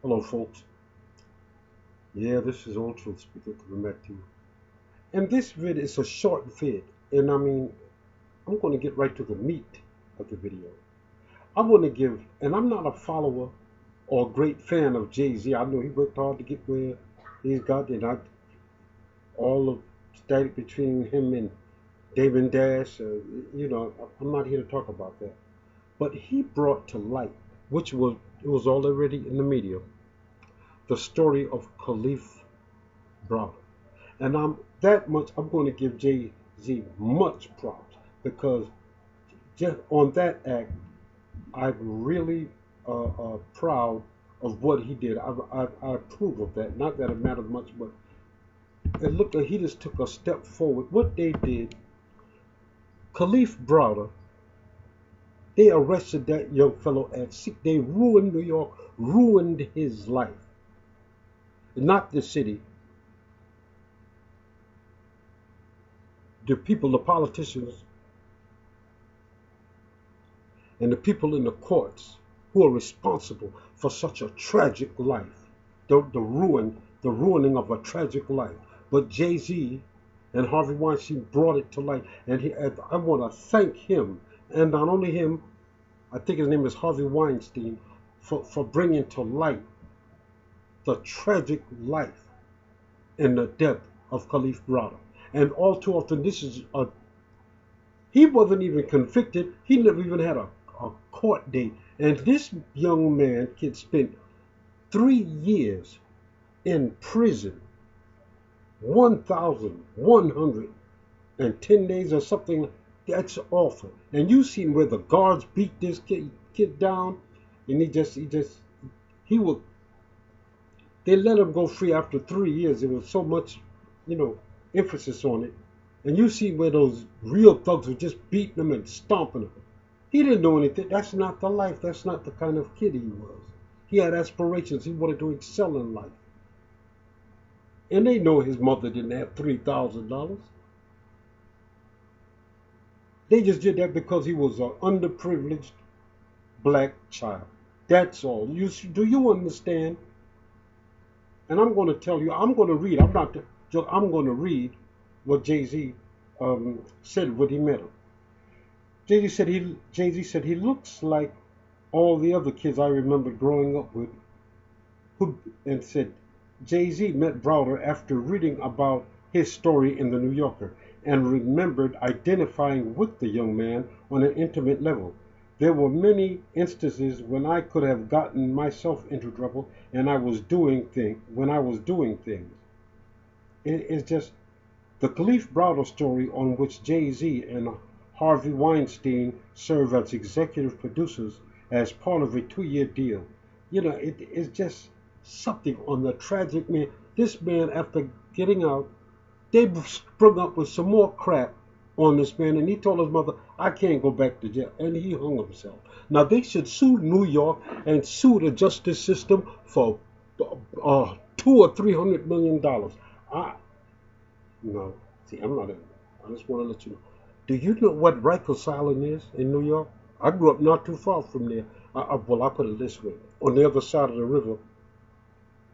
Hello, folks. Yeah, this is Old Truth speaking, coming back to you. And this vid is a short vid, and I'm going to get right to the meat of the video. I'm going to give, and I'm not a follower or a great fan of Jay-Z. I know he worked hard to get where he's got, and all of static between him and David Dash, I'm not here to talk about that. But he brought to light, which was it was already in the media, the story of Kalief Browder. And I'm going to give Jay Z much props because just on that act, I'm really proud of what he did. I approve of that. Not that it matters much, but it looked like he just took a step forward. What they did, Kalief Browder, they arrested that young fellow at 6. They ruined New York, ruined his life. Not the city, the people, the politicians, and the people in the courts who are responsible for such a tragic life, the ruining of a tragic life. But Jay-Z and Harvey Weinstein brought it to light, and I want to thank him, and not only him, I think his name is Harvey Weinstein, for bringing to light the tragic life and the death of Kalief Browder. And all too often, he wasn't even convicted. He never even had a court date. And this young man kid spent 3 years in prison, 1,110 days or something. That's awful. And you seen where the guards beat this kid down, and he would. They let him go free after 3 years. There was so much, you know, emphasis on it. And you see where those real thugs were just beating him and stomping him. He didn't know anything. That's not the life. That's not the kind of kid he was. He had aspirations. He wanted to excel in life. And they know his mother didn't have $3,000. They just did that because he was an underprivileged black child. That's all. Do you understand? And I'm going to tell you, I'm going to read. I'm going to read what Jay-Z said when he met him. Jay-Z said he looks like all the other kids I remember growing up with. And said Jay-Z met Browder after reading about his story in the New Yorker and remembered identifying with the young man on an intimate level. There were many instances when I could have gotten myself into trouble and when I was doing things. It's just the Kalief Browder story, on which Jay-Z and Harvey Weinstein serve as executive producers as part of a 2-year deal. It is just something on the tragic man. This man, after getting out, they sprung up with some more crap on this man, and he told his mother, I can't go back to jail, and he hung himself. Now, they should sue New York and sue the justice system for $200 or $300 million. No, see, I just want to let you know. Do you know what Rikers Island is in New York? I grew up not too far from there. Well, I put it this way. On the other side of the river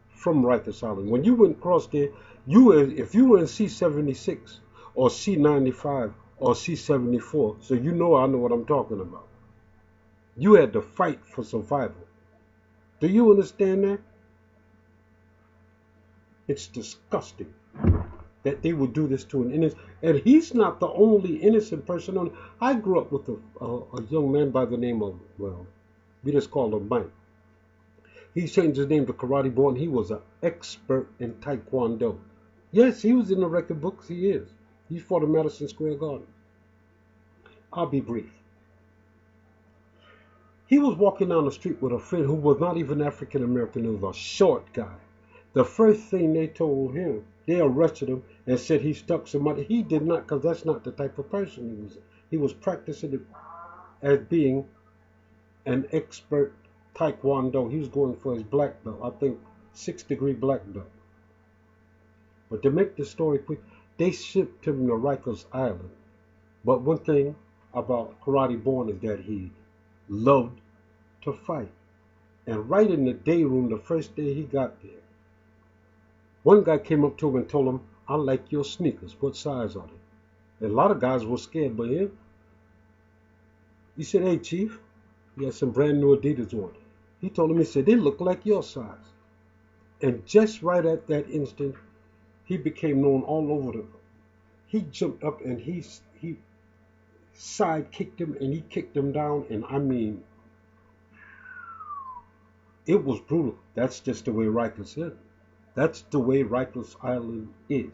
from Rikers Island. When you went across there, if you were in C-76 or C-95 or C-74, so I know what I'm talking about. You had to fight for survival. Do you understand that? It's disgusting that they would do this to an innocent. And he's not the only innocent person on it. I grew up with a young man by the name of, well, we just called him Mike. He changed his name to Karate Boy, and he was an expert in Taekwondo. Yes, he was in the record books. He is. He fought in Madison Square Garden. I'll be brief. He was walking down the street with a friend who was not even African American. He was a short guy. The first thing they told him, they arrested him and said he stuck somebody. He did not, because that's not the type of person he was. He was practicing it as being an expert Taekwondo. He was going for his black belt, I think 6th-degree black belt. But to make the story quick, they shipped him to Rikers Island. But one thing about Karate Born is that he loved to fight. And right in the day room, the first day he got there, one guy came up to him and told him, "I like your sneakers. What size are they?" And a lot of guys were scared, but him, he said, "Hey, Chief, he had some brand new Adidas on." He told him, he said, "They look like your size." And just right at that instant, he became known all over the. He jumped up and he side kicked him and he kicked him down, and I mean, it was brutal. That's just the way Rikers is. That's the way Rikers Island is.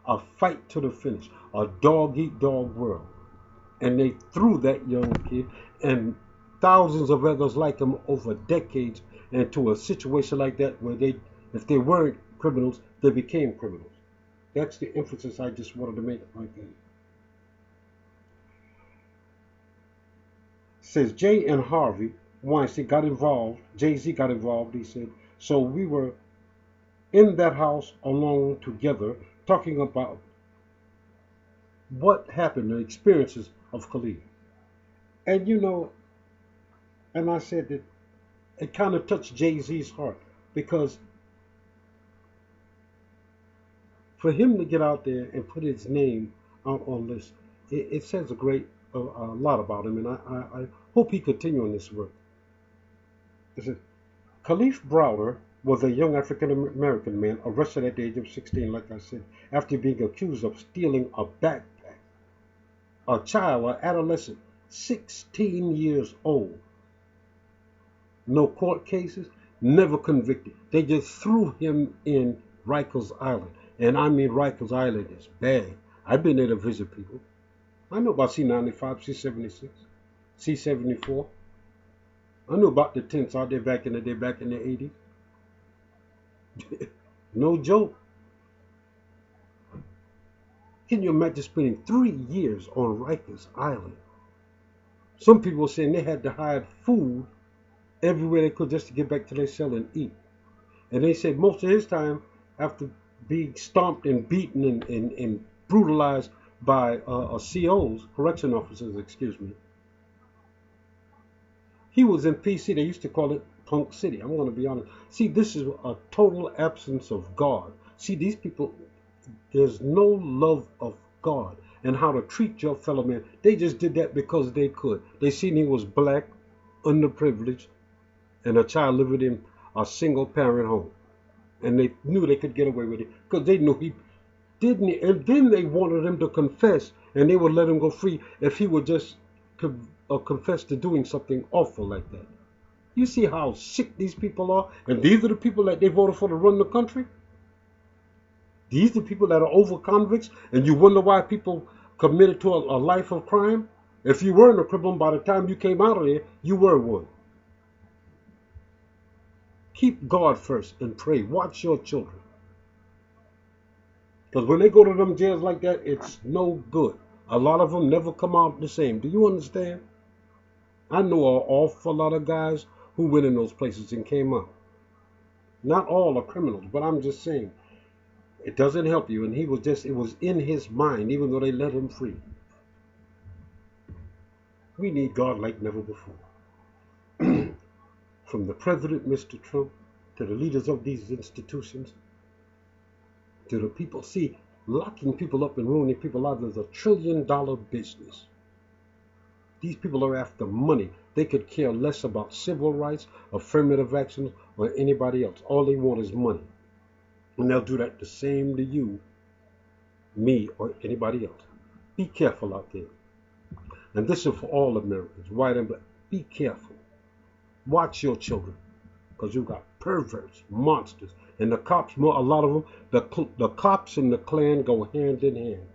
A fight to the finish, a dog eat dog world. And they threw that young kid and thousands of others like him over decades into a situation like that where they, if they weren't criminals, they became criminals. That's the emphasis I just wanted to make right there. Says Jay and Harvey Weinstein got involved. Jay-Z got involved. He said, so we were in that house alone together talking about what happened, the experiences of Kalief. And you know, and I said that it kind of touched Jay-Z's heart because for him to get out there and put his name out on this, it says a lot about him, and I hope he continue on this work. It says, Kalief Browder was a young African American man arrested at the age of 16, like I said, after being accused of stealing a backpack. A child, an adolescent, 16 years old. No court cases, never convicted. They just threw him in Rikers Island. And I mean, Rikers Island is bad. I've been there to visit people. I know about C-95, C-76, C-74. I knew about the tents out there back in the day, back in the 80s. No joke. Can you imagine spending 3 years on Rikers Island? Some people were saying they had to hide food everywhere they could just to get back to their cell and eat. And they said most of his time, after being stomped and beaten and brutalized by COs, correction officers, excuse me, he was in PC. They used to call it Punk City. I'm going to be honest. See, this is a total absence of God. See, these people, there's no love of God and how to treat your fellow man. They just did that because they could. They seen he was black, underprivileged, and a child living in a single parent home. And they knew they could get away with it because they knew he didn't. And then they wanted him to confess, and they would let him go free if he would just confess to doing something awful like that. You see how sick these people are? And these are the people that they voted for to run the country? These are the people that are over convicts, and you wonder why people committed to a life of crime? If you weren't a criminal by the time you came out of there, you were one. Keep God first and pray. Watch your children. Because when they go to them jails like that, it's no good. A lot of them never come out the same. Do you understand? I know an awful lot of guys who went in those places and came out. Not all are criminals, but I'm just saying, it doesn't help you. And he was just, it was in his mind, even though they let him free. We need God like never before. From the president, Mr. Trump, to the leaders of these institutions, to the people. See, locking people up and ruining people's lives is $1 trillion business. These people are after money. They could care less about civil rights, affirmative action, or anybody else. All they want is money. And they'll do that the same to you, me, or anybody else. Be careful out there. And this is for all Americans, white and black. Be careful. Watch your children, because you got perverts, monsters, and the cops. A lot of them, the cops and the Klan go hand in hand.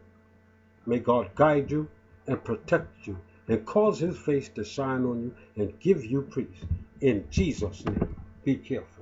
May God guide you and protect you, and cause His face to shine on you and give you peace. In Jesus' name, be careful.